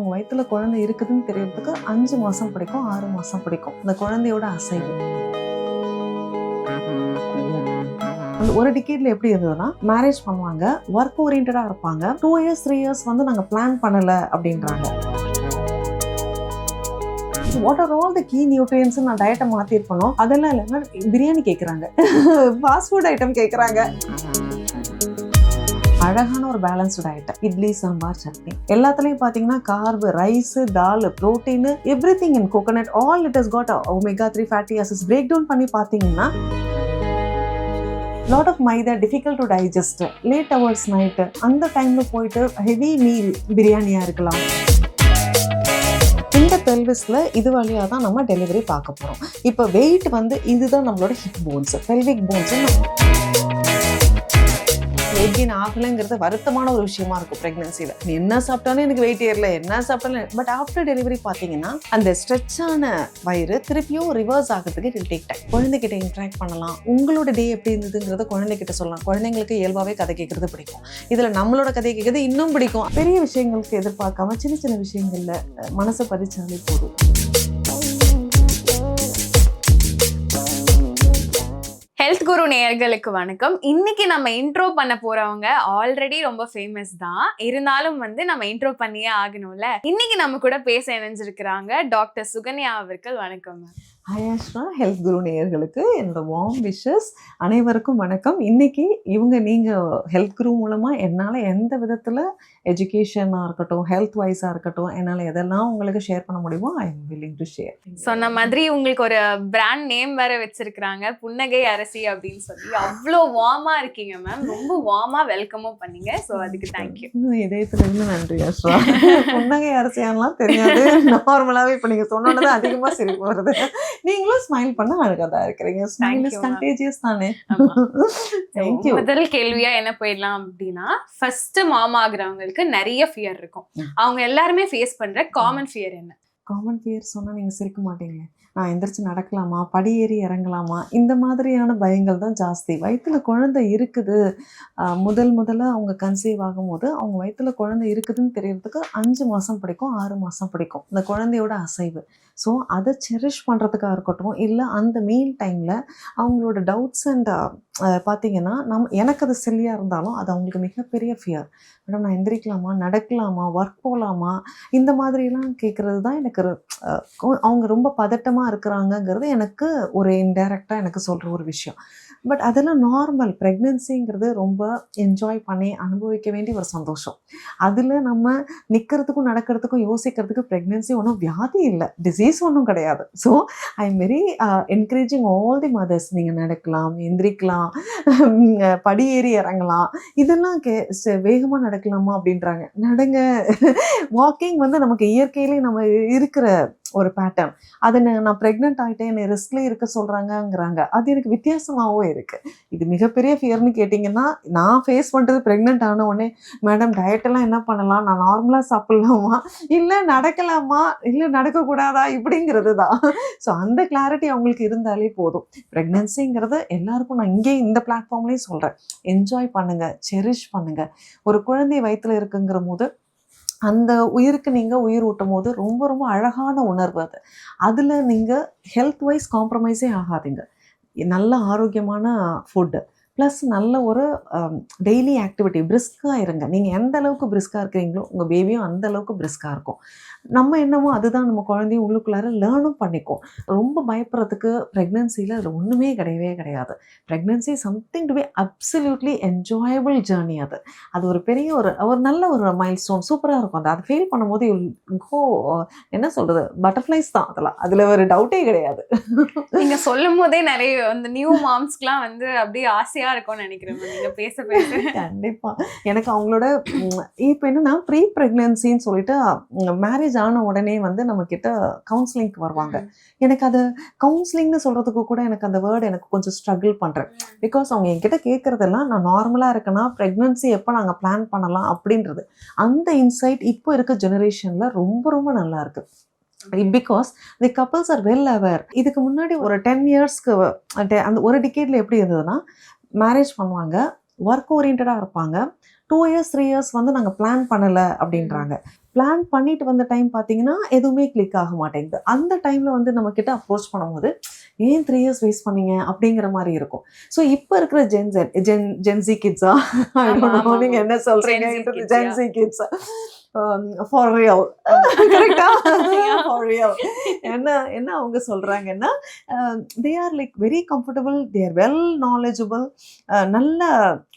அவங்க வயித்துல குழந்தை இருக்குதுன்னு தெரியறதுக்கு 5 மாசம் பிடிக்கும், 6 மாசம் பிடிக்கும். அந்த குழந்தையோட அசைவு. அந்த ஒரு டிகேட்ல எப்படி இருந்ததுன்னா, மேரேஜ் பண்ணுவாங்க, ஒர்க் ஓரியன்டா இருப்பாங்க. 2 இயர்ஸ் 3 இயர்ஸ் வந்து நாங்க பிளான் பண்ணல அப்படின்றாங்க. What are all the key nutrients நான் டயட்டை மாத்திருக்கணும். அதெல்லாம் இல்லைன்னா பிரியாணி கேட்குறாங்க, ஃபாஸ்ட் ஃபுட் ஐட்டம் கேட்குறாங்க. அழகான ஒரு பேலன்ஸ்டு டயட், இட்லி சாம்பார் சட்னி எல்லாத்துலயும் பாத்தீங்கன்னா carb, rice, dal, protein, everything in coconut, all it has got omega 3 fatty acids. Break down பண்ணி பாத்தீங்கன்னா lot of maida, difficult to digest, late hours night, அந்த டைம்ல போயிட்டு ஹெவி மீல் பிரியாணியா இருக்கலாம். இந்த பெல்விஸ்ல இது வழியாக தான் நம்ம டெலிவரி பார்க்க போறோம். இப்போ வெயிட் வந்து இதுதான் நம்மளோட hip bones, pelvic bones. Weight gain ஆகலைங்கிறது வருத்தமான ஒரு விஷயமா இருக்கும் பிரெக்னன்சியில். என்ன சாப்பிட்டாலும் எனக்கு வெயிட் ஏறல, என்ன சாப்பிட்டாலும். பட் ஆஃப்டர் டெலிவரி பார்த்தீங்கன்னா அந்த ஸ்ட்ரெச்சான வயிறு திருப்பியும் ரிவர்ஸ் ஆகிறதுக்கு இட் வில் டேக் டைம். குழந்தைகிட்ட இன்ட்ராக்ட் பண்ணலாம், உங்களோட டே எப்படி இருந்ததுங்கிறத குழந்தைகிட்ட சொல்லலாம். குழந்தைங்களுக்கு இயல்பாகவே கதை கேட்கறது பிடிக்கும், இதில் நம்மளோட கதை கேட்கறது இன்னும் பிடிக்கும். பெரிய விஷயங்களுக்கு எதிர்பார்க்காம சின்ன சின்ன விஷயங்கள்ல மனசை பதிச்சாலே போதும். ஹெல்த் குரு நேயர்களுக்கு வணக்கம். இன்னைக்கு நம்ம இன்ட்ரோ பண்ண போறவங்க ஆல்ரெடி ரொம்ப ஃபேமஸ் தான், இருந்தாலும் வந்து நம்ம இன்ட்ரோ பண்ணியே ஆகணும்ல. இன்னைக்கு நம்ம கூட பேச இணைஞ்சிருக்கிறாங்க டாக்டர் சுகன்யா அவர்கள். வணக்கம். ஹாய் ஆஷ்ரா, ஹெல்த் குரு நேயர்களுக்கு என்னோட வார்ம் விஷஸ். அனைவருக்கும் வணக்கம். இன்னைக்கு நீங்கள் ஹெல்த் குரு மூலமாக என்னால் எந்த விதத்தில் எஜுகேஷனாக இருக்கட்டும், ஹெல்த் வைஸாக இருக்கட்டும், என்னால் எதெல்லாம் உங்களுக்கு ஷேர் பண்ண முடியுமோ I am willing to share. சொன்ன மாதிரி உங்களுக்கு ஒரு பிராண்ட் நேம் வேற வச்சிருக்கிறாங்க, புன்னகை அரசி அப்படின்னு சொல்லி. அவ்வளோ வார்மா இருக்கீங்க மேம், ரொம்ப வார்மா வெல்கமும் பண்ணீங்க. ஸோ அதுக்கு தேங்க்யூ. இதயத்துல இருந்து நன்றி ஆஷ்ரா. புன்னகை அரசியான்லாம் தெரியாது, நார்மலாகவே இப்போ நீங்கள் சொன்னோன்னதான் அதிகமாக சிரிப்பு வருது. நீங்களும் ஸ்மைல் பண்ண அழகா தான் இருக்கிறீங்க. ஸ்மைல் இஸ் கண்டேஜியஸ் தானே. தேங்க்யூ. முதல் கேள்வியா என்ன போயிடலாம் அப்படின்னா, ஃபர்ஸ்ட் மாமா ஆகுறவங்களுக்கு நிறைய ஃபியர் இருக்கும். அவங்க எல்லாருமே ஃபேஸ் பண்ற காமன் ஃபியர் என்ன? காமன் ஃபியர் சொன்னா நீங்க சிரிக்க மாட்டீங்களே. நான் எந்திரிச்சு நடக்கலாமா, படி ஏறி இறங்கலாமா, இந்த மாதிரியான பயங்கள் தான் ஜாஸ்தி. வயிற்றுல குழந்தை இருக்குது, முதல்ல அவங்க கன்சீவ் ஆகும்போது அவங்க வயிற்றுல குழந்தை இருக்குதுன்னு தெரியறதுக்கு 5 மாதம் பிடிக்கும், 6 மாதம் பிடிக்கும். இந்த குழந்தையோட அசைவு. ஸோ அதை செரிஷ் பண்ணுறதுக்காக இருக்கட்டும், இல்லை அந்த மீல் டைமில் அவங்களோட டவுட்ஸ் அண்ட் பார்த்தீங்கன்னா எனக்கு அது சில்லியாக இருந்தாலும் அது அவங்களுக்கு மிகப்பெரிய ஃபியர். மேடம் நான் எந்திரிக்கலாமா, நடக்கலாமா, ஒர்க் போகலாமா, இந்த மாதிரிலாம் கேட்குறது தான் எனக்கு அவங்க ரொம்ப பதட்டமாக இருக்கிறாங்கங்கிறது எனக்கு ஒரு இன்டைரக்டாக எனக்கு சொல்கிற ஒரு விஷயம். பட் அதெல்லாம் நார்மல். ப்ரெக்னென்சிங்கிறது ரொம்ப என்ஜாய் பண்ணி அனுபவிக்க வேண்டிய ஒரு சந்தோஷம். அதில் நம்ம நிற்கிறதுக்கும் நடக்கிறதுக்கும் யோசிக்கிறதுக்கு ப்ரெக்னென்சி ஒன்றும் வியாதி இல்லை, டிசீஸ் ஒன்றும் கிடையாது. So I am very encouraging all the mothers. நீங்கள் நடக்கலாம், எந்திரிக்கலாம், படி ஏறி இறங்கலாம், இதெல்லாம் வேகமாக நடக்கலாமா அப்படின்றாங்க. நடங்க. வாக்கிங் வந்து நமக்கு இயற்கையிலே நம்ம இருக்கிற ஒரு பேட்டர்ன். அதை நான் ப்ரெக்னென்ட் ஆகிட்டேன், என்னை ரெஸ்ட்லேயே இருக்க சொல்கிறாங்கங்கிறாங்க. அது எனக்கு வித்தியாசமாகவும் இருக்குது. இது மிகப்பெரிய ஃபியர்னு கேட்டிங்கன்னா, நான் ஃபேஸ் பண்ணுறது ப்ரெக்னென்ட் ஆன உடனே, மேடம் டயட்டெல்லாம் என்ன பண்ணலாம், நான் நார்மலாக சாப்பிட்லாமா, இல்லை நடக்கலாமா, இல்லை நடக்கக்கூடாதா, இப்படிங்கிறது தான். ஸோ அந்த கிளாரிட்டி அவங்களுக்கு இருந்தாலே போதும். ப்ரெக்னென்சிங்கிறது எல்லாருக்கும் நான் இங்கே இந்த பிளாட்ஃபார்ம்லேயும் சொல்கிறேன், என்ஜாய் பண்ணுங்கள், செரிஷ் பண்ணுங்கள். ஒரு குழந்தை வயிற்றில் இருக்குங்கிற போது அந்த உயிருக்கு நீங்கள் உயிர் ஊட்டும் போது ரொம்ப ரொம்ப அழகான உணர்வு அது. அதில் நீங்கள் ஹெல்த் வைஸ் காம்ப்ரமைஸே ஆகாதீங்க. நல்ல ஆரோக்கியமான ஃபுட்டு ப்ளஸ் நல்ல ஒரு டெய்லி ஆக்டிவிட்டி, பிரிஸ்காக இருங்க. நீங்கள் எந்த அளவுக்கு பிரிஸ்காக இருக்கிறீங்களோ உங்கள் பேபியும் அந்த அளவுக்கு பிரிஸ்காக இருக்கும். நம்ம என்னமோ அதுதான் நம்ம குழந்தையும் உள்ளுக்குள்ளார லேர்னும் பண்ணிக்கும். ரொம்ப பயப்படுறதுக்கு ப்ரெக்னென்சியில் அது ஒன்றுமே கிடையவே கிடையாது. Pregnancy something to be absolutely enjoyable journey. அது ஒரு பெரிய ஒரு நல்ல ஒரு மைல் ஸ்டோன், சூப்பராக இருக்கும். அது ஃபீல் பண்ணும்போது என்ன சொல்கிறது, பட்டர்ஃப்ளைஸ் தான் அதெல்லாம், அதில் ஒரு டவுட்டே கிடையாது. நீங்கள் சொல்லும் போதே நிறைய அந்த நியூ மாம்ஸ்க்குலாம் வந்து அப்படியே ஆசையாக இருக்கும்னு நினைக்கிறேன் நீங்கள் பேச பேச. கண்டிப்பாக எனக்கு அவங்களோட இப்போ என்னென்னா ப்ரீ ப்ரெக்னென்சின்னு சொல்லிட்டு மேரேஜ் ஆன உடனே வந்து நம்ம கிட்ட கவுன்சிலிங்க்கு வருவாங்க. எனக்கு அது கவுன்சிலிங்னு சொல்கிறதுக்கு கூட எனக்கு அந்த வேர்டு எனக்கு கொஞ்சம் ஸ்ட்ரகிள் பண்ணுறேன். பிகாஸ் அவங்க என்கிட்ட கேட்குறதெல்லாம் நான் நார்மலாக இருக்கேன்னா ப்ரெக்னென்சி எப்போ நாங்கள் பிளான் பண்ணலாம் அப்படின்றது. அந்த இன்சைட் இப்போ இருக்க ஜெனரேஷனில் ரொம்ப ரொம்ப நல்லா இருக்குது. Because the couples R well aware. இதுக்கு முன்னாடி ஒரு 10 இயர்ஸ்க்கு அந்த ஒரு டிகேட்ல எப்படி இருந்ததுன்னா, மேரேஜ் பண்ணுவாங்க, ஒர்க் ஓரியன்டாக இருப்பாங்க, 2 years 3 years வந்து நாங்கள் பிளான் பண்ணலை அப்படின்றாங்க. பிளான் பண்ணிட்டு வந்த டைம் பார்த்தீங்கன்னா எதுவுமே கிளிக் ஆக மாட்டேங்குது. அந்த டைமில் வந்து நம்ம கிட்ட அப்ரோச் பண்ணும்போது ஏன் 3 years வேஸ்ட் பண்ணீங்க அப்படிங்கிற மாதிரி இருக்கும். ஸோ இப்போ இருக்கிற ஜென்சி கிட்ஸா நீங்கள் என்ன சொல்கிறீங்க? ஜென்சி கிட்ஸா ஃபார் ரியல் கரெக்டா? ஃபார் ரியல் என்ன அவங்க சொல்கிறாங்கன்னா they are like very comfortable, they are well knowledgeable, நல்ல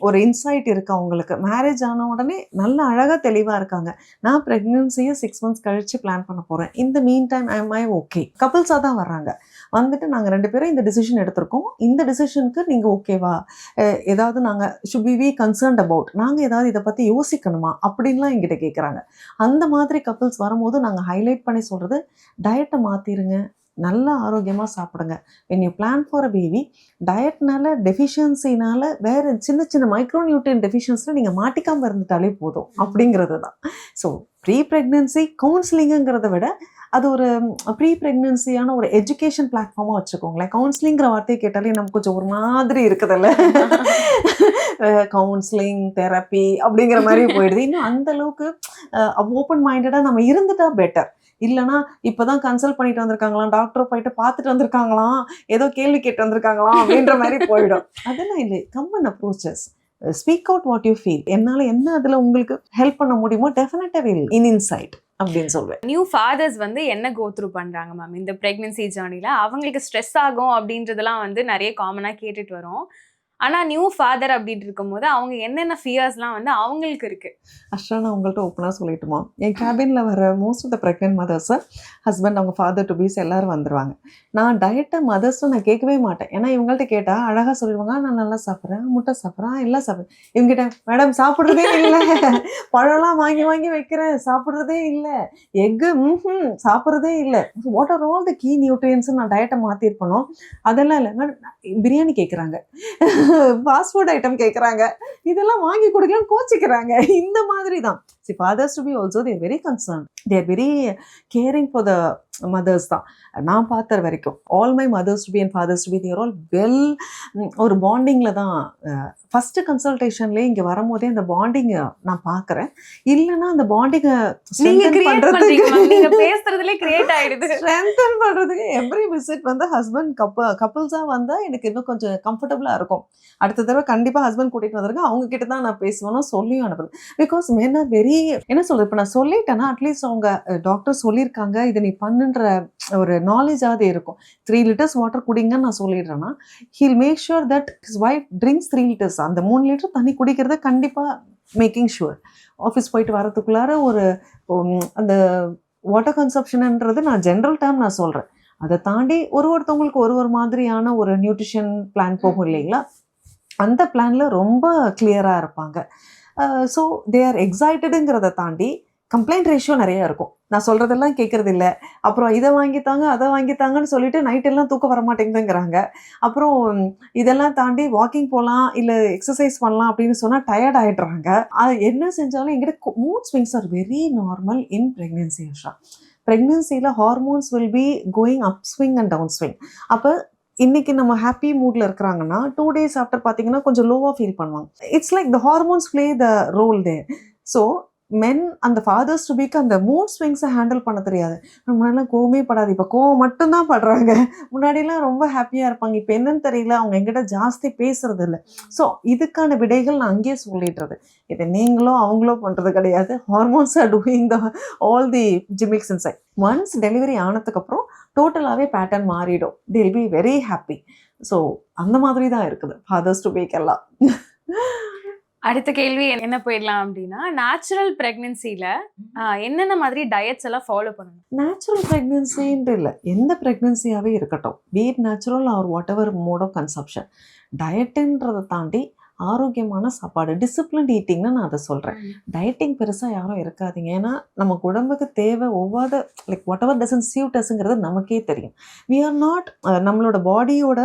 ஒரு இன்சைட் இருக்குது அவங்களுக்கு. மேரேஜ் ஆன உடனே நல்ல அழகாக தெளிவாக இருக்காங்க. நான் ப்ரெக்னென்சியை 6 months கழித்து பிளான் பண்ண போகிறேன். இந்த மீன் டைம் ஐ ஓகே. கப்புள்ஸாக தான் வர்றாங்க. வந்துட்டு நாங்கள் 2 பேரும் இந்த டிசிஷன் எடுத்திருக்கோம், இந்த டிசிஷனுக்கு நீங்கள் ஓகேவா, ஏதாவது நாங்கள் ஷுட் பி கன்சர்ன்ட் அபவுட், நாங்கள் ஏதாவது இதை பற்றி யோசிக்கணுமா அப்படின்லாம் எங்கிட்ட கேட்குறாங்க. அந்த மாதிரி கப்புள்ஸ் வரும்போது நாங்கள் ஹைலைட் பண்ணி சொல்கிறது, டயட்டை மாற்றிடுங்க, நல்ல ஆரோக்கியமாக சாப்பிடுங்க. when you plan for a baby, டயட்னால டெஃபிஷியன்சினால வேறு சின்ன சின்ன மைக்ரோநியூட்ரியன் டெஃபிஷியன்ஸில் நீங்கள் மாட்டிக்காமல் இருந்துட்டாலே போதும் அப்படிங்கிறது தான். ஸோ ப்ரீ ப்ரெக்னென்சி கவுன்சிலிங்குங்கிறத விட அது ஒரு ப்ரீ ப்ரெக்னென்சியான ஒரு எஜுகேஷன் பிளாட்ஃபார்மாக வச்சுக்கோங்களேன். கவுன்சிலிங்கிற வார்த்தையை கேட்டாலே நமக்கு கொஞ்சம் ஒரு மாதிரி இருக்குதுல்ல, கவுன்சிலிங் தெரப்பி அப்படிங்கிற மாதிரி போயிடுது. இன்னும் அந்த அளவுக்கு ஓப்பன் மைண்டடாக நம்ம இருந்துட்டா பெட்டர். இல்லைனா இப்போதான் கன்சல்ட் பண்ணிட்டு வந்திருக்காங்களாம், டாக்டரை போயிட்டு பார்த்துட்டு வந்திருக்காங்களாம், ஏதோ கேள்வி கேட்டு வந்திருக்காங்களாம் அப்படின்ற மாதிரி போயிடும். அதெல்லாம் இல்லை. Common approaches, speak out what you feel. என்னால் என்ன அதில் உங்களுக்கு ஹெல்ப் பண்ண முடியுமோ டெஃபினட்டாக வில் இன்சைட் அப்படின்னு சொல்வேன். நியூ ஃபாதர்ஸ் வந்து என்ன கோ த்ரூ பண்றாங்க மேம் இந்த பிரெக்னன்சி ஜேர்னில? அவங்களுக்கு ஸ்ட்ரெஸ் ஆகும் அப்படின்றதெல்லாம் வந்து நிறைய காமனா கேட்டுட்டு வரோம். ஆனா நியூ ஃபாதர் அப்படின்னு இருக்கும்போது அவங்க என்னென்ன ஃபியர்ஸ்லாம் வந்து அவங்களுக்கு இருக்கு? அஷ்ரா, நான் உங்கள்கிட்ட ஓப்பனாக சொல்லிட்டுமா, என் கேபினில் வர மோஸ்ட் ஆஃப் த ப்ரெக்னென்ட் மதர்ஸை ஹஸ்பண்ட், அவங்க ஃபாதர் டு பீஸ் எல்லோரும் வந்துடுவாங்க. நான் டயட்டை மதர்ஸும் நான் கேட்கவே மாட்டேன். ஏன்னா இவங்கள்ட்ட கேட்டால் அழகாக சொல்லிடுவாங்க, நான் நல்லா சாப்பிட்றேன், முட்டை சாப்பிட்றேன், எல்லாம் சாப்பிட்றேன். இவங்ககிட்ட மேடம் சாப்பிட்றதே இல்லை, பழம்லாம் வாங்கி வாங்கி வைக்கிறேன், சாப்பிட்றதே இல்லை, எக்கு சாப்பிட்றதே இல்லை. What are all the key nutrients நான் டயட்டை மாற்றிருப்பனோ அதெல்லாம் இல்லை. மேடம் பிரியாணி கேட்குறாங்க, ஃபாஸ்ட் ஃபுட் ஐட்டம் கேட்குறாங்க, இதெல்லாம் வாங்கி கொடுக்கலாம் கோச்சிக்கிறாங்க. இந்த மாதிரி தான். See, fathers to be also, they are very concerned, they are very caring for the mothers தான் நான் பார்த்த வரைக்கும். All my mothers to be and fathers to be, they're all well ஒரு பாண்டிங்கில் தான். ஃபஸ்ட்டு கன்சல்டேஷன்லேயே இங்கே வரும்போதே அந்த பாண்டிங்கை நான் பார்க்குறேன். இல்லைன்னா அந்த பாண்டிங்கை ஸ்ட்ரென்தன் பண்ணுறதுக்கு எவ்ரி விசிட் வந்து ஹஸ்பண்ட் கப்புள்ஸாக வந்தால் எனக்கு இன்னும் கொஞ்சம் கம்ஃபர்டபுளாக இருக்கும். அடுத்த தடவை கண்டிப்பாக ஹஸ்பண்ட் கூட்டிகிட்டு வந்திருக்கேன், அவங்க கிட்ட தான் நான் பேசுவேனும் சொல்லியும் அனுப்புறேன். பிகாஸ் மென் ஆர் வெரி, என்ன சொல்கிறது, இப்போ நான் சொல்லிட்டேன்னா அட்லீஸ்ட் அவங்க டாக்டர் சொல்லியிருக்காங்க இதை நீ பண்ணுன்ற ஒரு நாலேஜாவது இருக்கும். 3 liters வாட்டர் குடிங்கன்னு நான் சொல்லிடுறேன்னா he'll make sure that his wife drinks 3 liters. அந்த 3 liter தண்ணி குடிக்கிறத கண்டிப்பாக மேக்கிங் ஷுர். ஆஃபீஸ் போயிட்டு வரதுக்குள்ளார ஒரு அந்த வாட்டர் கன்சப்ஷன்ன்றது நான் ஜென்ரல் டேர்ம் நான் சொல்கிறேன். அதை தாண்டி ஒருத்தவங்களுக்கு ஒரு மாதிரியான ஒரு நியூட்ரிஷன் பிளான் போகும் இல்லைங்களா, அந்த பிளானில் ரொம்ப கிளியராக இருப்பாங்க. ஸோ தே ஆர் எக்ஸைட்டடுங்கிறத தாண்டி கம்ப்ளைண்ட் ரேஷியோ நிறையா இருக்கும். நான் சொல்கிறதெல்லாம் கேட்குறது இல்லை, அப்புறம் இதை வாங்கித்தாங்க அதை வாங்கித்தாங்கன்னு சொல்லிட்டு நைட்டெல்லாம் தூக்கம் வர மாட்டேங்குதுங்கிறாங்க. அப்புறம் இதெல்லாம் தாண்டி வாக்கிங் போகலாம் இல்லை எக்ஸசைஸ் பண்ணலாம் அப்படின்னு சொன்னால் டயர்ட் ஆகிடுறாங்க. அது என்ன செஞ்சாலும் எங்கிட்ட mood swings are very normal in pregnancy. Asha, ப்ரெக்னென்சியில் hormones will be going up swing and down swing. அப்போ இன்னைக்கு நம்ம ஹாப்பி மூடில் இருக்கிறாங்கன்னா 2 days ஆஃப்டர் பார்த்தீங்கன்னா கொஞ்சம் லோவாக ஃபீல் பண்ணுவாங்க. It's like the hormones play the role there. So men அந்த ஃபாதர்ஸ் டு பீக்கு அந்த மூட் ஸ்விங்ஸை ஹேண்டில் பண்ண தெரியாது. முன்னாடிலாம் கோவமே படாது, இப்போ கோவம் மட்டும்தான் படுறாங்க. முன்னாடிலாம் ரொம்ப ஹாப்பியாக இருப்பாங்க, இப்போ என்னன்னு தெரியல, அவங்க எங்கிட்ட ஜாஸ்தி பேசுறது இல்லை. ஸோ இதுக்கான விடைகள் நான் அங்கேயே சொல்லிடுறது. இதை நீங்களோ அவங்களோ பண்ணுறது கிடையாது. Hormones are doing the all the Zemeckis inside. Once delivery ஆனதுக்கப்புறம் டோட்டலாகவே பேட்டர்ன் மாறிடும். They will be very happy. So அந்த மாதிரி தான் இருக்குது ஃபாதர்ஸ் டு பீக் எல்லாம். அடுத்த கேள்வி என்ன போயிடலாம் அப்படின்னா, நேச்சுரல் பிரெக்னன்சில என்னென்ன மாதிரி டயட்ஸ் எல்லாம் ஃபாலோ பண்ணணும்? நேச்சுரல் ப்ரெக்னென்சின்ட்டு இல்லை, எந்த ப்ரெக்னென்சியாகவே இருக்கட்டும், be it natural or whatever mode of conception, டயட்டுன்றதை தாண்டி ஆரோக்கியமான சாப்பாடு, டிசிப்ளின் ஈட்டிங்னு நான் அதை சொல்கிறேன். டயட்டிங் பெருசாக யாரும் இருக்காதீங்க. ஏன்னா நமக்கு உடம்புக்கு தேவை ஒவ்வாத like whatever doesn't suit அஸ்ங்கிறது நமக்கே தெரியும். வி ஆர் நாட், நம்மளோட பாடியோட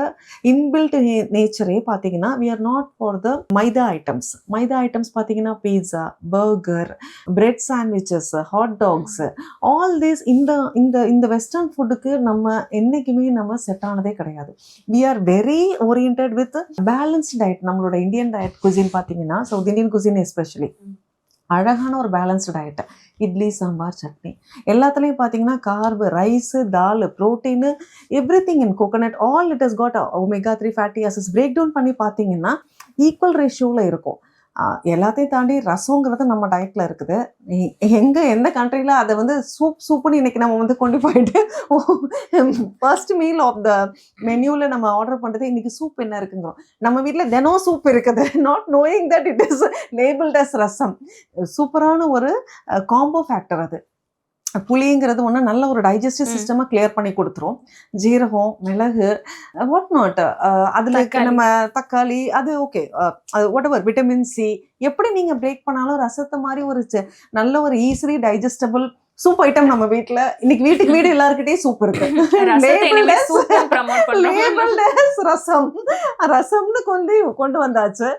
இன்பில்ட் நேச்சரே பார்த்தீங்கன்னா we are not for the maida items. Maida items பார்த்தீங்கன்னா pizza, burger, bread sandwiches, hot dogs, all this இந்த இந்த இந்த வெஸ்டர்ன் ஃபுட்டுக்கு நம்ம என்றைக்குமே நம்ம செட் ஆனதே கிடையாது. We are very orient with balanced diet. நம்மளோட இந்தியா இந்தியன் டயட் குசின் பார்த்தீங்கன்னா, சவுத் இந்தியன் குசின் எஸ்பெஷலி அழகான ஒரு பேலன்ஸ்டு டயட்டு. இட்லி, சாம்பார், சட்னி எல்லாத்துலேயும் பார்த்தீங்கன்னா carb, rice, dal, protein, everything in coconut all it has got omega 3 fatty acids. Break down பண்ணி பார்த்தீங்கன்னா equal ரேஷியோவில் இருக்கும். எல்லாத்தையும் தாண்டி ரசங்கிறது நம்ம டயட்டில் இருக்குது. எங்கே எந்த கண்ட்ரியில் அதை வந்து சூப்புன்னு இன்றைக்கி நம்ம வந்து கொண்டு போயிட்டு ஃபர்ஸ்ட் மீல் ஆஃப் த மெனுவில் நம்ம ஆர்டர் பண்ணுறது இன்றைக்கி சூப் என்ன இருக்குங்கிறோம். நம்ம வீட்டில் தினம் சூப் இருக்குது, not knowing that it is labelled as rasam. சூப்பரான ஒரு காம்போ ஃபேக்டர் அது. புளிங்கிறது ஒன்று நல்ல ஒரு டைஜஸ்டிவ் சிஸ்டமாக கிளியர் பண்ணி கொடுத்துரும். ஜீரகம், மிளகு, வாட் நாட், அதில் நம்ம தக்காளி, அது okay, what ever vitamin C, எப்படி நீங்கள் பிரேக் பண்ணாலும் ரசத்தை மாதிரி ஒரு நல்ல ஒரு ஈஸிலி டைஜஸ்டபிள் சூப் ஐட்டம் நம்ம வீட்டில் இன்னைக்கு வீட்டுக்கு வீடு எல்லாருக்கிட்டையும் சூப் இருக்கு. ரசம் ரசம்னு கொண்டு வந்தாச்சு.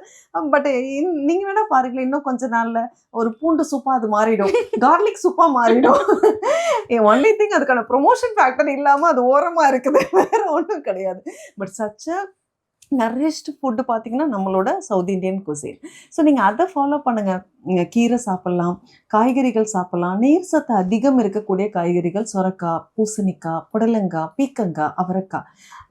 பட் நீங்க வேணா பாருங்களேன், இன்னும் கொஞ்ச நாள்ல ஒரு பூண்டு சூப்பா அது மாறிடும், கார்லிக் சூப்பா மாறிடும். ஒன்லி திங் அதுக்கான ப்ரொமோஷன் ஃபேக்டர் இல்லாம அது ஓரமா இருக்குது, வேற ஒன்றும் கிடையாது. பட் சச்ச நரிஷ்டு ஃபுட்டு பார்த்தீங்கன்னா நம்மளோட சவுத் இந்தியன் குசைன். ஸோ நீங்கள் அதை ஃபாலோ பண்ணுங்கள். நீங்கள் கீரை சாப்பிட்லாம், காய்கறிகள் சாப்பிட்லாம், நீர் சத்து அதிகம் இருக்கக்கூடிய காய்கறிகள், சொரக்காய், பூசணிக்காய், புடலங்காய், பீக்கங்காய், அவரைக்காய்,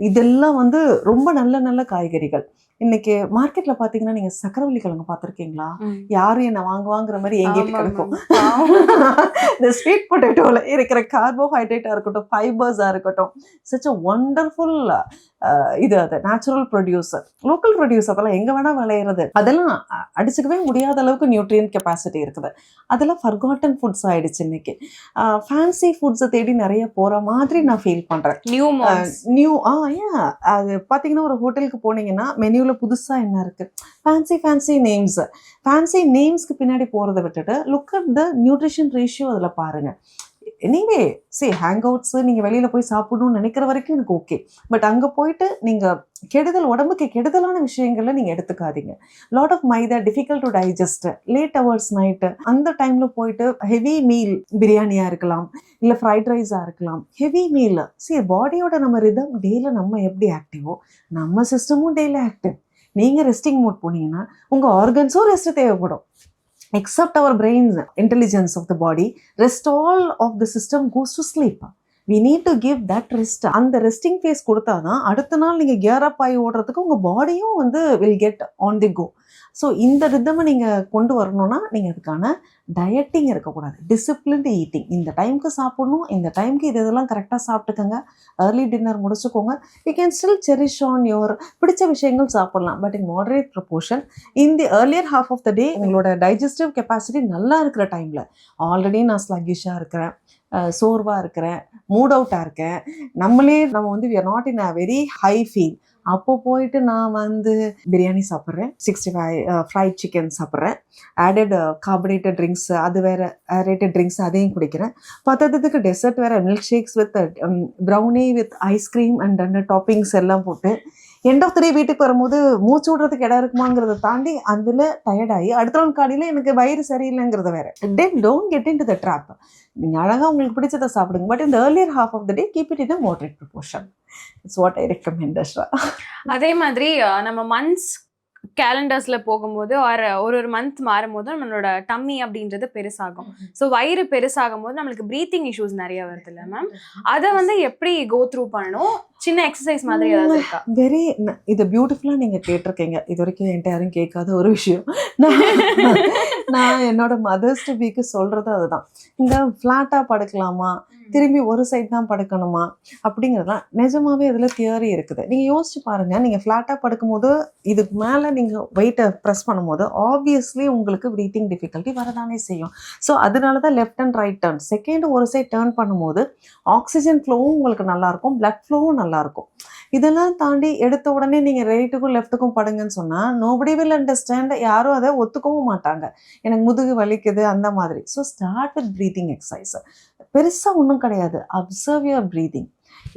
இதெல்லாம் வந்து ரொம்ப நல்ல நல்ல காய்கறிகள். இன்னைக்கு மார்க்கெட்ல பாத்தீங்கன்னா நீங்க சக்கரவள்ளி கிழங்கு பார்த்துருக்கீங்களா? யாரும் என்ன வாங்குவாங்கிற மாதிரி எங்கிட்ட கிடக்கும். இந்த ஸ்வீட் பொட்டேட்டோல இருக்கிற கார்போஹைட்ரேட்டா இருக்கட்டும், ஃபைபர்ஸா இருக்கட்டும், சச் அ ஒண்டர்ஃபுல் இது அது நேச்சுரல் ப்ரொடியூசர், லோக்கல் ப்ரொடியூசர். அதெல்லாம் எங்க வேணா விளையிறது, அதெல்லாம் அடிச்சுக்கவே முடியாத அளவுக்கு நியூட்ரியன்ட் கெப்பாசிட்டி இருக்குது. அதெல்லாம் ஃபர்காட்டன் ஃபுட்ஸ் ஆயிடுச்சு இன்னைக்கு. ஃபேன்சி ஃபுட்ஸை தேடி நிறைய போற மாதிரி நான் ஃபீல் பண்றேன். நியூ அது பாத்தீங்கன்னா ஒரு ஹோட்டலுக்கு போனீங்கன்னா மெனுல புதுசா என்ன இருக்கு, ஃபேன்சி நேம்ஸ்க்கு பின்னாடி போறதை விட்டுட்டு look at the nutrition ratio அதில் பாருங்க. எனிவே ஹேங் அவுட்ஸ் நீங்கள் வெளியில் போய் சாப்பிடணும்னு நினைக்கிற வரைக்கும் எனக்கு ஓகே. பட் அங்கே போயிட்டு நீங்கள் உடம்புக்கு கெடுதலான விஷயங்கள்ல நீங்கள் எடுத்துக்காதீங்க. Lot of maida, difficult to digest, late hours night, அந்த டைமில் போயிட்டு ஹெவி மீல், பிரியாணியாக இருக்கலாம், இல்லை ஃப்ரைட் ரைஸாக இருக்கலாம், ஹெவி மீல். பாடியோட நம்ம ரிதம் டேயில் நம்ம எப்படி ஆக்டிவோ நம்ம சிஸ்டமும் டேயில் ஆக்டிவ். நீங்கள் ரெஸ்டிங் மோட் போனீங்கன்னா உங்கள் ஆர்கன்ஸும் ரெஸ்ட் தேவைப்படும். Except our brains, intelligence of the body, rest all of the system goes to sleep. We need to give that rest. அந்த ரெஸ்டிங் ஃபேஸ் கொடுத்தாதான் அடுத்த நாள் நீங்கள் கியர் அப் ஆகி ஓடுறதுக்கு உங்கள் பாடியும் வந்து will get on the go. So இந்த ரிதமை நீங்கள் கொண்டு வரணும்னா நீங்கள் அதுக்கான டயட்டிங் இருக்கக்கூடாது, டிசிப்ளின்டு ஈட்டிங். இந்த டைமுக்கு சாப்பிடணும், இந்த டைமுக்கு இதெல்லாம் கரெக்டாக சாப்பிட்டுக்கோங்க, ஏர்லி டின்னர் முடிச்சுக்கோங்க. You can still cherish on your பிடிச்ச விஷயங்கள் சாப்பிடலாம், but in moderate proportion. In the earlier half of the day உங்களோட டைஜஸ்டிவ் கெப்பாசிட்டி நல்லா இருக்கிற டைமில், ஆல்ரெடி நான் ஸ்லக்கிஷாக இருக்கிறேன், சோர்வாக இருக்கிறேன், மூட் அவுட்டாக இருக்கேன், நம்ம வந்து we are not in a very high feel, அப்போ போயிட்டு நான் வந்து பிரியாணி சாப்பிட்றேன், 65 ஃப்ரைட் சிக்கன் சாப்பிட்றேன், ஆடட் கார்பனேட்டட் ட்ரிங்க்ஸ், அது வேறு ரேட்டட் ட்ரிங்க்ஸ் அதையும் குடிக்கிறேன், பத்ததுக்கு டெசர்ட் வேறு, milk shakes with brownie with ice cream and அந்த டாப்பிங்ஸ் எல்லாம் போட்டு எண்ட் ஆஃப் த டே வீட்டுக்கு வரும்போது மூச்சு விடுறதுக்கு இடம் இருக்குமாங்கிறத தாண்டி அதில் டயர்டாகி அடுத்த நாள் காலையில் எனக்கு வயிறு சரியில்லைங்கிறத வேறு. Then don't get into the trap. நீங்கள் அழகாக உங்களுக்கு பிடிச்சதை சாப்பிடுங்க, பட் இந்த earlier half of the day keep it in a moderate proportion. It's what I recommend. அதே மாதிரி நம்ம மந்த்ஸ் கேலண்டர்ஸ்ல போகும்போது ஒரு மந்த் மாறும் போது நம்மளோட டம்மி அப்படின்றது பெருசாகும். ஸோ வயிறு பெருசாகும் போது நம்மளுக்கு ப்ரீத்திங் இஷ்யூஸ் நிறைய வருது இல்லை மேம்? அதை வந்து எப்படி கோ த்ரூ பண்ணணும்? சின்ன எக்ஸசைஸ் மாதிரி ஏதாவது இருக்கா? இது பியூட்டிஃபுல்லாக நீங்கள் கேட்டிருக்கீங்க. இது வரைக்கும் என்கிட்ட யாரும் கேட்காத ஒரு விஷயம். நான் என்னோட மதர்ஸ் டு பீக்கு சொல்றது அதுதான். இந்த ஃப்ளாட்டாக படுக்கலாமா, திரும்பி ஒரு சைட் தான் படுக்கணுமா அப்படிங்கிறதுலாம் நிஜமாவே அதில் தியரி இருக்குது. நீங்கள் யோசிச்சு பாருங்கள், நீங்கள் ஃப்ளாட்டாக படுக்கும்போது இதுக்கு மேலே நீங்கள் வெயிட்டை ப்ரெஸ் பண்ணும்போது ஆப்வியஸ்லி உங்களுக்கு ப்ரீத்திங் டிஃபிகல்ட்டி வரதானே செய்யும். ஸோ அதனால தான் left and right turn, second ஒரு சைட் டேர்ன் பண்ணும்போது ஆக்சிஜன் ஃப்ளோவும் உங்களுக்கு நல்லாயிருக்கும், பிளட் ஃப்ளோவும் நல்லாயிருக்கும். இதெல்லாம் தாண்டி எடுத்த உடனே நீங்கள் ரைட்டுக்கும் லெஃப்ட்டுக்கும் படுங்கன்னு சொன்னால் நோபடி வில் அண்டர்ஸ்டாண்ட், யாரும் அதை ஒத்துக்கவும் மாட்டாங்க. எனக்கு முதுகு வலிக்குது அந்த மாதிரி. So start with breathing exercise. பெருசாக ஒன்றும் கிடையாது. Observe your breathing.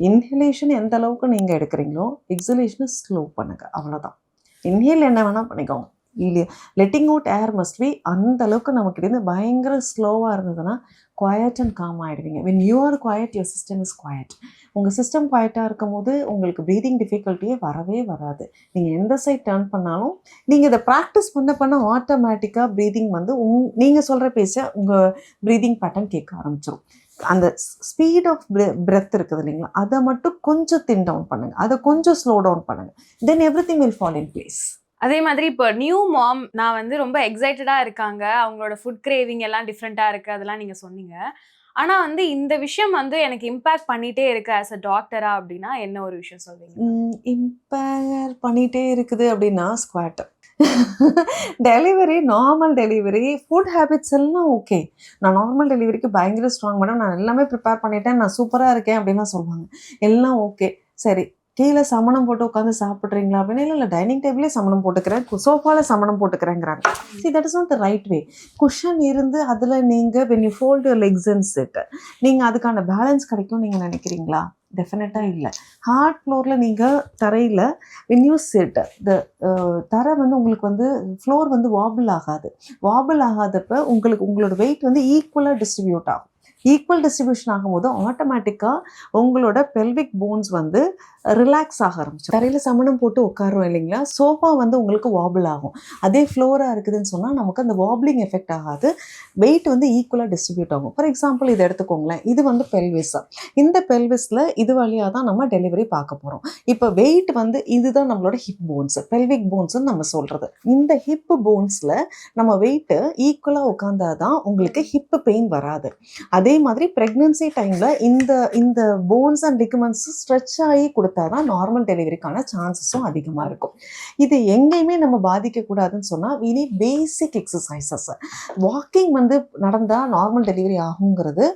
இன்ஹலேஷன் எந்த அளவுக்கு நீங்கள் எடுக்கிறீங்களோ எக்ஸலேஷனை ஸ்லோ பண்ணுங்கள், அவ்வளோதான். இன்ஹேல் என்ன வேணால் பண்ணிக்கோங்க, இல்லையா? Letting out air must be அந்த அளவுக்கு நமக்கு இருந்து பயங்கர ஸ்லோவாக இருந்ததுன்னா குவாய்ட் அண்ட் காம் ஆகிடுவீங்க. when you are quiet your system is quiet. உங்கள் சிஸ்டம் குவாய்ட்டாக இருக்கும் போது உங்களுக்கு ப்ரீதிங் டிஃபிகல்ட்டியே வரவே வராது. நீங்கள் எந்த சைட் டர்ன் பண்ணாலும் நீங்கள் இதை ப்ராக்டிஸ் பண்ண ஆட்டோமேட்டிக்காக ப்ரீதிங் வந்து நீங்கள் சொல்கிற பேச உங்கள் ப்ரீதிங் பேட்டர்ன் கேட்க ஆரம்பிச்சிடும். அந்த ஸ்பீட் ஆஃப் பிரெத் இருக்குது இல்லைங்களா, அதை மட்டும் கொஞ்சம் தின் டவுன் பண்ணுங்கள், அதை கொஞ்சம் ஸ்லோ டவுன் பண்ணுங்கள். Then everything will fall in place. அதே மாதிரி இப்போ நியூ மாம் நான் வந்து ரொம்ப எக்ஸைட்டடாக இருக்காங்க, அவங்களோட ஃபுட் கிரேவிங் எல்லாம் டிஃப்ரெண்ட்டாக இருக்குது, அதெல்லாம் நீங்கள் சொன்னீங்க. ஆனால் வந்து இந்த விஷயம் வந்து எனக்கு இம்பேக்ட் பண்ணிகிட்டே இருக்கு ஆஸ் அ டாக்டரா அப்படின்னா என்ன ஒரு விஷயம் சொல்வீங்க? இம்பேர் பண்ணிகிட்டே இருக்குது அப்படின்னா squad delivery, normal delivery, food habits எல்லாம் ஓகே. நான் நார்மல் டெலிவரிக்கு பயங்கர ஸ்ட்ராங் மேடம், நான் எல்லாமே ப்ரிப்பேர் பண்ணிட்டேன், நான் சூப்பராக இருக்கேன் அப்படின்லாம் சொல்லுவாங்க. எல்லாம் ஓகே, சரி கீழே சமணம் போட்டு உட்காந்து சாப்பிட்றீங்களா அப்படின்னு. இல்லை டைனிங் டேபிளே சமணம் போட்டுக்கிறேன், சோஃபாவில் சமணம் போட்டுக்கிறேங்கிறாங்க. See, that is not the right way. Cushion இருந்து அதில் நீங்கள் when you fold your legs and sit, நீங்கள் அதுக்கான பேலன்ஸ் கிடைக்கும் நீங்கள் நினைக்கிறீங்களா? டெஃபினட்டாக இல்லை. ஹார்ட் ஃப்ளோரில் நீங்கள் தரையில் when you sit, தரை வந்து உங்களுக்கு வந்து ஃப்ளோர் வந்து வாபிள் ஆகாது. வாபிள் ஆகாதப்போ உங்களோட வெயிட் வந்து ஈக்குவலாக டிஸ்ட்ரிபியூட் ஆகும். ஈக்குவல் டிஸ்ட்ரிபியூஷன் ஆகும்போது ஆட்டோமேட்டிக்காக உங்களோட பெல்விக் போன்ஸ் வந்து ரிலாக்ஸ் ஆக ஆரம்பிச்சு. தரையில் சமணம் போட்டு உட்காரோம் இல்லைங்களா, சோஃபா வந்து உங்களுக்கு வாபிள் ஆகும். அதே ஃப்ளோராக இருக்குதுன்னு சொன்னால் நமக்கு அந்த வாபிளிங் எஃபெக்ட் ஆகாது, வெயிட் வந்து ஈக்குவலாக டிஸ்ட்ரிபியூட் ஆகும். ஃபார் எக்ஸாம்பிள் இதை எடுத்துக்கோங்களேன், இது வந்து பெல்விஸ். இந்த பெல்விஸில் இது வழியாக தான் நம்ம டெலிவரி பார்க்க போகிறோம். இப்போ வெயிட் வந்து இதுதான் நம்மளோட ஹிப் போன்ஸ், பெல்விக் போன்ஸ்ன்னு நம்ம சொல்கிறது. இந்த ஹிப் போன்ஸில் நம்ம வெயிட்டு ஈக்குவலாக உட்காந்தாதான் உங்களுக்கு ஹிப் பெயின் வராது. அதே மாதிரி ப்ரெக்னன்சி டைமில் இந்த போன்ஸ் அண்ட் லிகமெண்ட்ஸ் ஸ்ட்ரெச் ஆகி கொடுத்தாதான் நார்மல் டெலிவரிக்கான சான்சஸும் அதிகமாக இருக்கும். இது எங்கேயுமே நம்ம பாதிக்கக்கூடாதுன்னு சொன்னால் we need basic exercises. Walking வந்து நடந்தால் நார்மல் டெலிவரி ஆகுங்கிறது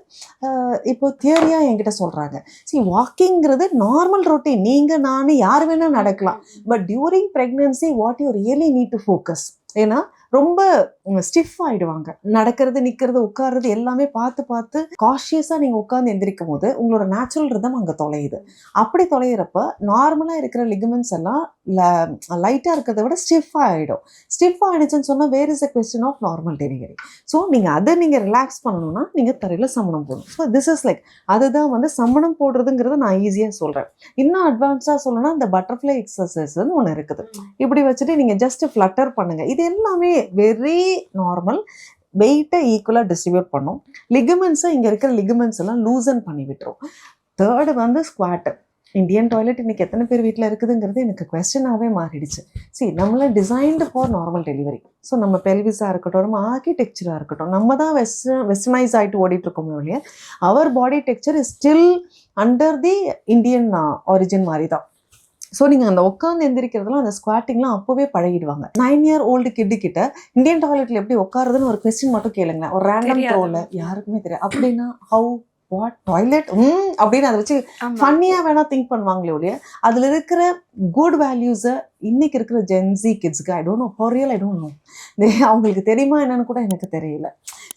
இப்போ தியரியாக என்கிட்ட சொல்கிறாங்க. சரி, வாக்கிங்கிறது நார்மல் ரொட்டீன், நீங்கள் நான் யார் வேணால் நடக்கலாம். But during pregnancy what you really need to focus. ஏன்னா ரொம்ப ஸ்டிஃப் ஆகிடுவாங்க, நடக்கிறது நிற்கிறது உட்கார்றது எல்லாமே பார்த்து காஷியஸாக நீங்கள் உட்காந்து எந்திரிக்கும் போது உங்களோட நேச்சுரல் ரிதம் அங்கே தொலையுது. அப்படி தொலைகிறப்ப நார்மலாக இருக்கிற லிகமெண்ட்ஸ் எல்லாம் லைட்டாக இருக்கிறத விட ஸ்டிஃபாக ஆகிடும். ஸ்டிஃப் ஆகிடுச்சுன்னு சொன்னால் where is a question of normal delivery. So அதை நீங்கள் ரிலாக்ஸ் பண்ணணும்னா நீங்கள் தரையில் சமணம் போடணும். ஸோ திஸ் இஸ் லைக் அதுதான் வந்து சமணம் போடுறதுங்கிறத நான் ஈஸியாக சொல்கிறேன். இன்னும் அட்வான்ஸாக சொல்லணும்னா இந்த பட்டர்ஃப்ளை எக்ஸசைஸ்ன்னு ஒன்று இருக்குது. இப்படி வச்சுட்டு நீங்கள் ஜஸ்ட் ஃப்ளட்டர் பண்ணுங்கள். இது எல்லாமே வெரி நார்மல். வெயிட்டை ஈக்குவலாக டிஸ்ட்ரிபியூட் பண்ணும். லிகமெண்ட்ஸை இங்கே இருக்கிற லிகமெண்ட்ஸ் எல்லாம் லூசன் பண்ணி விட்டுரும். தேர்டு வந்து ஸ்குவாட். இந்தியன் டாய்லெட் இன்னைக்கு எத்தனை பேர் வீட்டில் இருக்குதுங்கிறது எனக்கு கொஸ்டினாகவே மாறிடுச்சு. சரி, நம்மளை designed for normal delivery. So நம்ம பெல்விஸாக இருக்கட்டும், நம்ம ஆர்கிடெக்சராக இருக்கட்டும், நம்ம தான் வெஸ்டர்னைஸ் ஆகிட்டு ஓடிட்டு இருக்கோமே ஒழிய our body texture is still under the Indian origin மாதிரி தான். ஸோ நீங்கள் அந்த உட்காந்து எந்திரிக்கிறதுலாம் அந்த ஸ்குவாட்டிங்லாம் அப்போவே பழகிடுவாங்க. 9 year old கிட்ட இந்தியன் டாய்லெட்டில் எப்படி உட்காருதுன்னு ஒரு கொஸ்டின் மட்டும் கேளுங்க, ஒரு ரேண்டம் த்ரோவில், யாருக்குமே தெரியாது. அப்படின்னா ஹவு வாட் டாய்லெட் அப்படின்னு அதை வச்சு ஃபன்னியாக வேணால் திங்க் பண்ணுவாங்களே ஒழிய அதில் இருக்கிற குட் வேல்யூஸை இன்னைக்கு இருக்கிற ஜென்சி கிட்ஸ்க்கு I don't know, for real I don't know, அவங்களுக்கு தெரியுமா என்னன்னு கூட எனக்கு தெரியல.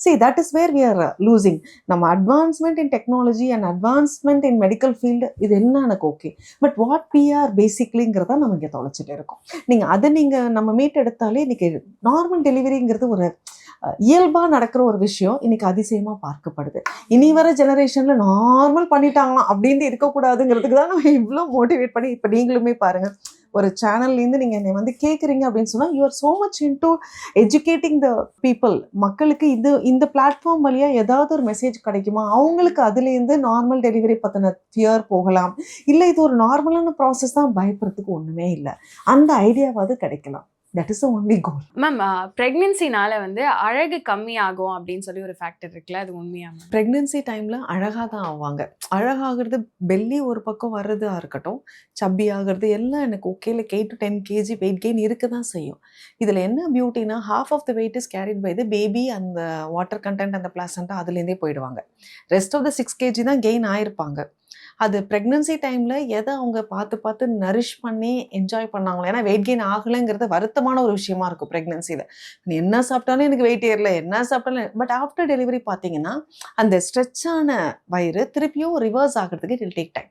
See, that is where we are losing. நம்ம advancement in technology and advancement in medical field இது என்ன எனக்கு okay, but what we are basicallyங்கிறத நம்ம இங்கே தொலைச்சிட்டு இருக்கோம். நீங்கள் நம்ம மீட் எடுத்தாலே இன்னைக்கு நார்மல் டெலிவரிங்கிறது ஒரு இயல்பாக நடக்கிற ஒரு விஷயம் இன்னைக்கு அதிசயமாக பார்க்கப்படுது. இனி வர ஜெனரேஷனில் நார்மல் பண்ணிட்டாங்களாம் அப்படின்ட்டு இருக்கக்கூடாதுங்கிறதுக்கு தான் நம்ம இவ்வளோ மோட்டிவேட் பண்ணி இப்போ நீங்களுமே பாருங்கள், ஒரு சேனல்லேருந்து நீங்கள் என்னை வந்து கேட்குறீங்க அப்படின்னு சொன்னால் you are so much into educating the people. மக்களுக்கு இந்த பிளாட்ஃபார்ம் வழியாக ஏதாவது ஒரு மெசேஜ் கிடைக்குமா, அவங்களுக்கு அதுலேருந்து நார்மல் டெலிவரி பற்றின ஃபியர் போகலாம், இல்லை இது ஒரு நார்மலான ப்ராசஸ் தான், பயப்படுறதுக்கு ஒன்றுமே இல்லை, அந்த ஐடியாவாவது கிடைக்கலாம். That is the only goal. Ma'am, ப்ரெக்னென்சினால வந்து அழகு கம்மியாகும் அப்படின்னு சொல்லி ஒரு ஃபேக்டர் இருக்குல்ல, அது உண்மையா? ப்ரெக்னென்சி டைமில் அழகாக தான் ஆவாங்க. அழகாகிறது பெல்லி ஒரு பக்கம் வர்றதா இருக்கட்டும், சப்பி ஆகிறது எல்லாம் எனக்கு okay. Like 8 to 10 kg weight gain இருக்க தான் செய்யும். இதில் என்ன பியூட்டினா half of the weight is carried by the baby and the water content and the placenta, அதுலேருந்தே போயிடுவாங்க. ரெஸ்ட் ஆஃப் த 6 kg தான் கெயின் ஆயிருப்பாங்க. அது ப்ரெக்னன்சி டைமில் எதை அவங்க பார்த்து பார்த்து நரிஷ் பண்ணி என்ஜாய் பண்ணாங்களோ, ஏன்னா வெயிட் கெயின் ஆகலைங்கிறது வருத்தமான ஒரு விஷயமா இருக்கும் ப்ரெக்னன்சியில். நீ என்ன சாப்பிட்டாலும் எனக்கு வெயிட் ஏறல, என்ன சாப்பிட்டாலும். பட் ஆஃப்டர் டெலிவரி பார்த்தீங்கன்னா அந்த ஸ்ட்ரெச்சான வயிறு திருப்பியும் ரிவர்ஸ் ஆகிறதுக்கு இட் வில் டேக் டைம்.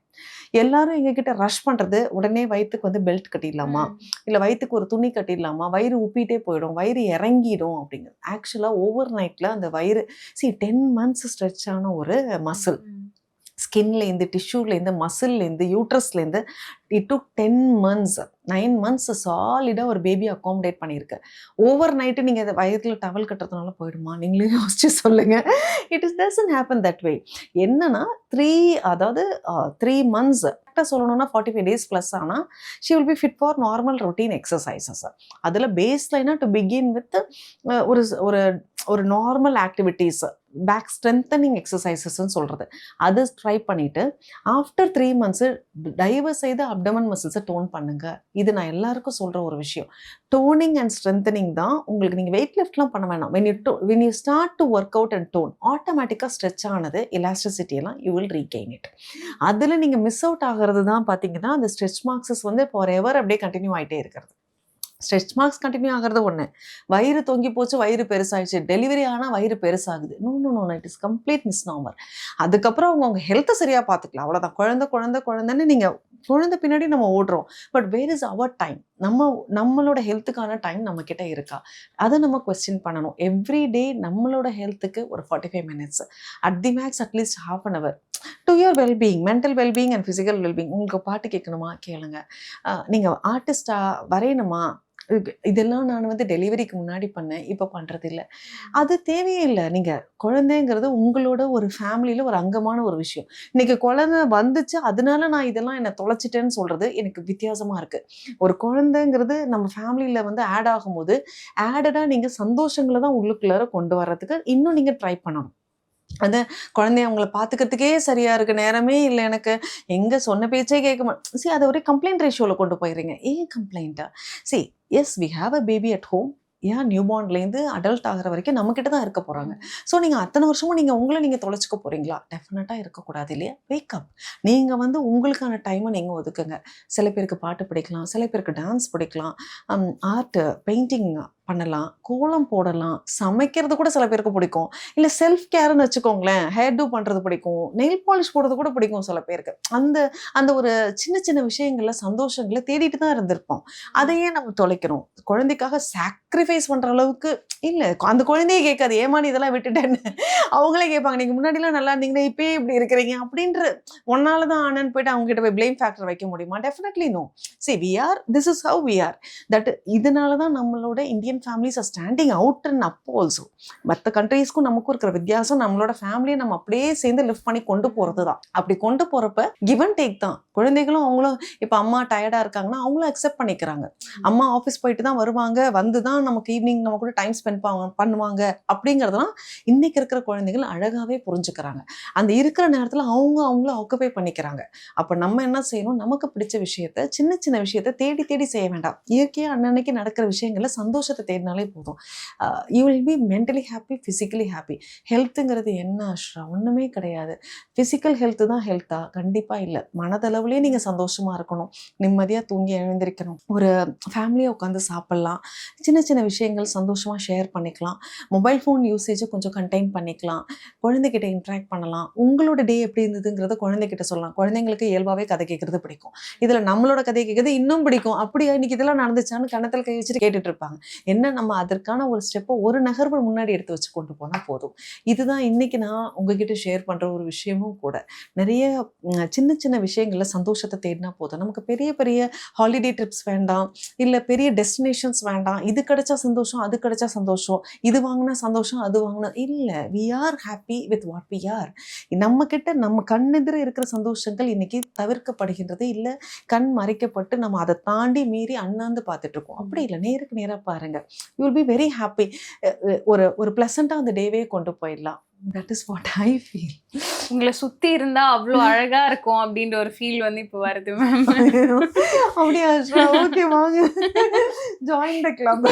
எல்லாரும் எங்ககிட்ட ரஷ் பண்ணுறது உடனே வயிற்றுக்கு வந்து பெல்ட் கட்டிடலாமா, இல்லை வயிற்றுக்கு ஒரு துணி கட்டிடலாமா, வயிறு உப்பிட்டே போயிடும், வயிறு இறங்கிடும் அப்படிங்கிறது. ஆக்சுவலாக ஓவர் நைட்டில் அந்த வயிறு 10 months ஸ்ட்ரெச் ஆன ஒரு மசில், ஸ்கின்லேருந்து, டிஷ்யூலேருந்து, மசில்லேருந்து, யூட்ரஸ்லேருந்து, இட் டுக் 10 months, 9 months சாலிடாக ஒரு பேபி அக்காமடேட் பண்ணியிருக்கு. ஓவர் நைட்டு நீங்கள் அதை வயிற்றில் டவல் கட்டுறதுனால போயிடுமா? நீங்களே யோசிச்சு சொல்லுங்கள். It doesn't happen that way. என்னன்னா 3 months கரெக்டாக சொல்லணும்னா 45 days ப்ளஸ் ஆனால் she will be fit for normal routine exercises. அதில் பேஸ் லைனாக டு பிகின் வித் ஒரு ஒரு ஒரு நார்மல் ஆக்டிவிட்டீஸ், பேக் ஸ்ட்ரென்தனிங் எக்ஸசைசஸ்ன்னு சொல்கிறது, அது ட்ரை பண்ணிவிட்டு ஆஃப்டர் 3 months தயவு செய்து அப்டமன் மசில்ஸை டோன் பண்ணுங்க. இது நான் எல்லாருக்கும் சொல்கிற ஒரு விஷயம். டோனிங் அண்ட் ஸ்ட்ரென்தனிங் தான் உங்களுக்கு. நீங்கள் வெயிட் லிஃப்ட்லாம் பண்ண வேணாம். when you start to work out and tone, ஆட்டோமேட்டிக்காக ஸ்ட்ரெச் ஆனது எலாஸ்டிசிட்டி எல்லாம் யூ வில் ரீகெயின் இட். அதில் நீங்கள் மிஸ் அவுட் ஆகிறது தான் பார்த்தீங்கன்னா அந்த ஸ்ட்ரெச் மார்க்ஸஸ் வந்து ஃபார் எவர் அப்படியே கண்டினியூ ஆகிட்டே இருக்கிறது. ஸ்ட்ரெச் மார்க்ஸ் கண்டினியூ ஆகிறது ஒன்று, வயிறு தொங்கி போச்சு, வயிறு பெருசாகிடுச்சு, டெலிவரி ஆனால் வயிறு பெருசாகுது. No, it is complete misnomer. அதுக்கப்புறம் அவங்க ஹெல்த்தை சரியாக பார்த்துக்கலாம், அவ்வளோதான். குழந்தைன்னு நீங்கள் குழந்தை பின்னாடி நம்ம ஓடுறோம். But where is our time? நம்மளோட ஹெல்த்துக்கான டைம் நம்மக்கிட்ட இருக்கா? அதை நம்ம கொஸ்டின் பண்ணணும். எவ்ரி டே நம்மளோட ஹெல்த்துக்கு ஒரு 45 minutes, அட் தி மேக்ஸ் அட்லீஸ்ட் ½ an hour to your wellbeing, mental wellbeing and physical wellbeing. உங்களுக்கு பாட்டு கேட்கணுமா கேளுங்க, நீங்கள் ஆர்டிஸ்டாக வரையணுமா, இதெல்லாம் நான் வந்து டெலிவரிக்கு முன்னாடி பண்ணேன், இப்போ பண்ணுறது இல்லை. அது தேவையே இல்லை. நீங்கள் குழந்தைங்கிறது உங்களோட ஒரு ஃபேமிலியில் ஒரு அங்கமான ஒரு விஷயம். இன்றைக்கி குழந்தை வந்துச்சு அதனால நான் இதெல்லாம் என்னை தொலைச்சிட்டேன்னு சொல்கிறது எனக்கு வித்தியாசமாக இருக்குது. ஒரு குழந்தைங்கிறது நம்ம ஃபேமிலியில் வந்து ஆட் ஆகும்போது ஆடடாக நீங்கள் சந்தோஷங்களை தான் உள்ளுக்குள்ளார கொண்டு வர்றதுக்கு இன்னும் நீங்கள் ட்ரை பண்ணணும். அது குழந்தைய அவங்கள பார்த்துக்கிறதுக்கே சரியாக இருக்குது, நேரமே இல்லை எனக்கு, எங்கே சொன்ன பேச்சே கேட்க அதை ஒரே கம்ப்ளைண்ட் ரேஷியோவில் கொண்டு போயிடுறீங்க. ஏன் கம்ப்ளைண்ட்டா? Yes we have a baby at home. ஏன் நியூபார்ன்லேருந்து அடல்ட் ஆகிற வரைக்கும் நம்மக்கிட்ட தான் இருக்க போகிறாங்க. ஸோ நீங்கள் அத்தனை வருஷமும் உங்களை நீங்கள் தொலைச்சிக்க போகிறீங்களா? டெஃபினட்டாக இருக்கக்கூடாது இல்லையா? வேக்கப். நீங்கள் வந்து உங்களுக்கான டைமை நீங்கள் ஒதுக்குங்க. சில பேருக்கு பாட்டு பிடிக்கலாம், சில பேருக்கு டான்ஸ் பிடிக்கலாம், ஆர்ட் பெயிண்டிங் பண்ணலாம், கோலம் போடலாம், சமைக்கிறது கூட சில பேருக்கு பிடிக்கும். இல்லை செல்ஃப் கேர்னு வச்சுக்கோங்களேன், ஹேர் டூ பண்ணுறது பிடிக்கும், நெயில் பாலிஷ் போடுறது கூட பிடிக்கும் சில பேருக்கு. அந்த ஒரு சின்ன விஷயங்களில் சந்தோஷங்களை தேடிட்டு தான் இருந்திருப்போம். அதையே நம்ம தொலைக்கிறோம். குழந்தைக்காக சாக்ரிஃபைஸ் பண்ணுற அளவுக்கு இல்லை. அந்த குழந்தையே கேட்காது, ஏமா நீ இதெல்லாம் விட்டுட்டேன்னு. அவங்களே கேட்பாங்க, நீங்கள் முன்னாடிலாம் நல்லா இருந்தீங்கன்னா இப்போயே இப்படி இருக்கிறீங்க அப்படின்ற. ஒன்னால தான் ஆனன்னு போயிட்டு அவங்க கிட்ட போய் பிளேம் ஃபேக்டர் வைக்க முடியுமா? Definitely no. This is how we are. இதனால தான் நம்மளோட Indian families are standing out and up also. மற்ற கண்ட்ரீஸ்க்கும் நமக்கும் இருக்கிற வித்தியாசம் நம்மளோட ஃபேமிலியை நம்ம அப்படியே சேர்ந்து லிஃப்ட் பண்ணி கொண்டு போகிறது தான். அப்படி கொண்டு போகிறப்ப கிவ் அண்ட் டேக் தான். குழந்தைகளும் அவங்களும் இப்போ அம்மா டயர்டாக இருக்காங்கன்னா அவங்களும் அக்செப்ட் பண்ணிக்கிறாங்க. அம்மா ஆஃபீஸ் போயிட்டு தான் வருவாங்க, வந்து தான் நமக்கு ஈவினிங் நம்ம கூட டைம் ஸ்பெண்ட் பண்ணுவாங்க அப்படிங்கிறதுலாம் இன்னைக்கு இருக்கிற குழந்தைகள் அழகாகவே புரிஞ்சுக்கிறாங்க. அந்த இருக்கிற நேரத்தில் அவங்கள ஆக்குபை பண்ணிக்கிறாங்க. அப்போ நம்ம என்ன செய்யணும்? நமக்கு பிடிச்ச விஷயத்த, சின்ன விஷயத்த தேடி செய்ய வேண்டாம். இயற்கையாக அன்னன்னைக்கு நடக்கிற விஷயங்களில் சந்தோஷத்தை தேடினாலே போதும். You will be mentally happy, physically happy. ஹெல்த்துங்கிறது என்ன அஷ்ரா? ஒன்றுமே கிடையாது. ஃபிசிக்கல் ஹெல்த்து தான் ஹெல்த்தா? கண்டிப்பாக இல்லை. மனதளவுலேயே நீங்கள் சந்தோஷமாக இருக்கணும், நிம்மதியாக தூங்கி எழுந்திருக்கணும், ஒரு ஃபேமிலியாக உட்காந்து சாப்பிட்லாம், சின்ன விஷயங்கள் சந்தோஷமாக ஷேர் பண்ணிக்கலாம், மொபைல் ஃபோன் யூசேஜை கொஞ்சம் கண்டெயின் பண்ணிக்கலாம், குழந்தைகிட்ட இன்ட்ராக்ட் பண்ணலாம். உங்களோட டே எப்படி இருந்ததுங்கிறத குழந்தைகிட்ட சொல்லலாம். குழந்தைங்களுக்கு இயல்பாகவே கதை கேட்குறது பிடிக்கும். இதில் நம்மளோட கதை கேட்குறது இன்னும் பிடிக்கும். அப்படியா இன்னைக்கு இதெல்லாம் நடந்துச்சான்னு கணத்தில் கை வச்சுட்டு கேட்டுட்டு இருப்பாங்க. என்ன நம்ம அதற்கான ஒரு ஸ்டெப்பை ஒரு நகர்வு முன்னாடி எடுத்து வச்சு கொண்டு போனால் போதும். இதுதான் இன்னைக்கு நான் உங்ககிட்ட ஷேர் பண்ணுற ஒரு விஷயமும் கூட. நிறைய சின்ன விஷயங்களில் சந்தோஷத்தை தேடினா போதும். நமக்கு பெரிய ஹாலிடே ட்ரிப்ஸ் வேண்டாம், இல்லை பெரிய டெஸ்டினேஷன்ஸ் வேண்டாம். இது கிடைச்சா சந்தோஷம், அது கிடைச்சா சந்தோஷம், இது வாங்கினா சந்தோஷம், அது வாங்கினா இல்லை. We are happy with what we are. நம்மக்கிட்ட நம்ம கண்ணெதிர இருக்கிற சந்தோஷங்கள் இன்னைக்கு தவிர்க்கப்படுகின்றது, இல்லை கண் மறைக்கப்பட்டு நம்ம அதை தாண்டி மீறி அண்ணாந்து பார்த்துட்டு இருக்கோம். அப்படி இல்லை, நேருக்கு நேராக பாருங்க. You will be very happy. ஒரு ப்ளசண்ட்டாக அந்த டேவே கொண்டு போயிடலாம். That is what I feel. உங்களை சுற்றி இருந்தால் அவ்வளோ அழகாக இருக்கும் அப்படின்ற ஒரு ஃபீல் வந்து இப்போ வருது மேம். அப்படியா? ஓகே, வாங்க ஜாயின் த கிளப்.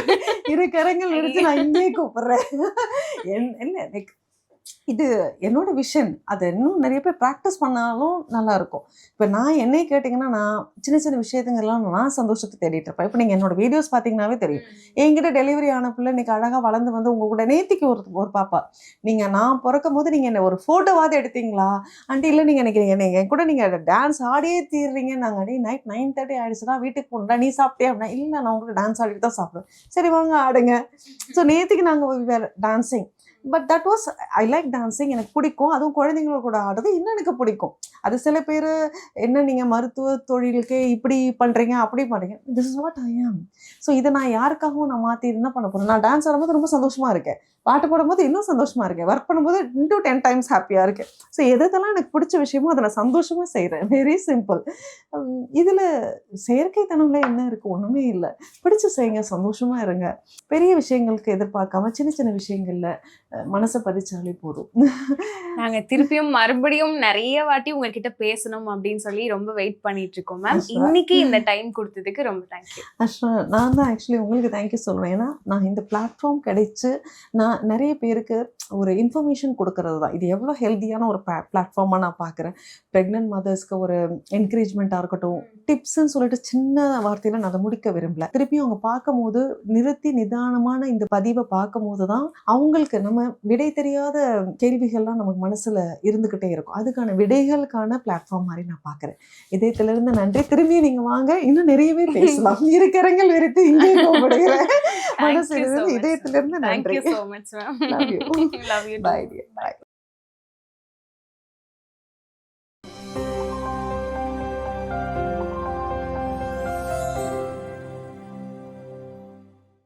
இரு கரங்கள் எடுத்து நான் இங்கே கூப்பிட்றேன். இல்லை, இது என்னோட விஷன். அதை இன்னும் நிறைய பேர் ப்ராக்டிஸ் பண்ணாலும் நல்லாயிருக்கும். இப்போ நான் என்னைய கேட்டிங்கன்னா, நான் சின்ன சின்ன விஷயத்துங்கெல்லாம் நான் சந்தோஷத்தை தேடிட்டு இருப்பேன். இப்போ நீங்கள் என்னோட வீடியோஸ் பார்த்தீங்கன்னாவே தெரியும். என்கிட்ட டெலிவரி ஆன பிள்ளை இன்னைக்கு அழகாக வளர்ந்து வந்து உங்கள் கூட நேத்திக்கு ஒரு பாப்பா, நீங்கள் நான் பிறக்கும்போது நீங்கள் என்ன ஒரு ஃபோட்டோவாவது எடுத்தீங்களா ஆண்டி? இல்லை நீங்கள் எனக்கு என்னை என் கூட நீங்கள் டான்ஸ் ஆடியே தீர்றீங்க. நாங்கள் அடி நைட் 9:30 ஆகிடுச்சுன்னா வீட்டுக்கு போகணும்டா, நீ சாப்பிட்டே அப்படின்னா, இல்லை நான் உங்களுக்கு டான்ஸ் ஆடிட்டு தான் சாப்பிடுவேன். சரி வாங்க ஆடுங்க. ஸோ நேற்றுக்கு நாங்கள் dancing, but that was I like dancing. எனக்கு பிடிக்கும். அதுவும் குழந்தைங்களோட கூட ஆடுறது இன்னும் எனக்கு பிடிக்கும். அது சில பேர் என்ன நீங்கள் மருத்துவ தொழிலுக்கு இப்படி பண்ணுறீங்க அப்படி பண்ணுறீங்க, திஸ் இஸ் வாட் ஐ ஆம். ஸோ இதை நான் யாருக்காகவும் நான் மாற்றி என்ன பண்ண போகிறேன்? நான் டான்ஸ் ஆடும்போது ரொம்ப சந்தோஷமாக இருக்கேன், பாட்டு போடும்போது இன்னும் சந்தோஷமாக இருக்கேன், ஒர்க் பண்ணும்போது இன்னும் 10 டைம்ஸ் ஹாப்பியாக இருக்கேன். ஸோ எதெல்லாம் எனக்கு பிடிச்ச விஷயமோ அதை நான் சந்தோஷமாக செய்கிறேன். Very simple. இதில் செயற்கைத்தனம்ல என்ன இருக்குது? ஒன்றுமே இல்லை. பிடிச்சி செய்யுங்க, சந்தோஷமாக இருங்க. பெரிய விஷயங்களுக்கு எதிர்பார்க்காம சின்ன சின்ன விஷயங்களில் மனசை பதிச்சாலே போதும். நாங்க திருப்பியும் மறுபடியும் நிறைய வாட்டி உங்ககிட்ட பேசணும் அப்படின்னு சொல்லி ரொம்ப வெயிட் பண்ணிட்டு இருக்கோம் மேம். இன்னைக்கு இந்த டைம் கொடுத்ததுக்கு ரொம்ப தேங்க்யூ. அஷ்ரா, நான் தான் ஆக்சுவலி உங்களுக்கு தேங்க்யூ சொல்லுவேன். ஏன்னா நான் இந்த பிளாட்ஃபார்ம் கிடைச்சி நான் நிறைய பேருக்கு ஒரு இன்ஃபர்மேஷன் கொடுக்கறது தான். இது எவ்வளோ ஹெல்த்தியான ஒரு பிளாட்ஃபார்மாக நான் பார்க்குறேன். ப்ரெக்னென்ட் மதர்ஸ்க்கு ஒரு என்கரேஜ்மெண்ட்டாக இருக்கட்டும், டிப்ஸ்ன்னு சொல்லிட்டு சின்ன வார்த்தையில் நான் அதை முடிக்க விரும்பல. திருப்பியும் அவங்க பார்க்கும்போது நிறுத்தி நிதானமான இந்த பதிவை பார்க்கும்போது தான் அவங்களுக்கு நம்ம விடை தெரியாத கேள்விகள்லாம் நமக்கு மனசுல இருந்துகிட்டே இருக்கும். அதுக்கான விடைகளுக்கான பிளாட்ஃபார்ம் மாதிரி நான் பார்க்குறேன். இதயத்திலிருந்து நன்றி. திரும்பி நீங்க வாங்க, இன்னும் நிறையவே பேசலாம். இருக்கிறங்கள் விரித்து இங்கே கூப்பிடுகிறேன். மனசு இதயத்திலிருந்து நன்றி. Thank you so much, ma'am. Love you. Love you. Bye dear. Bye.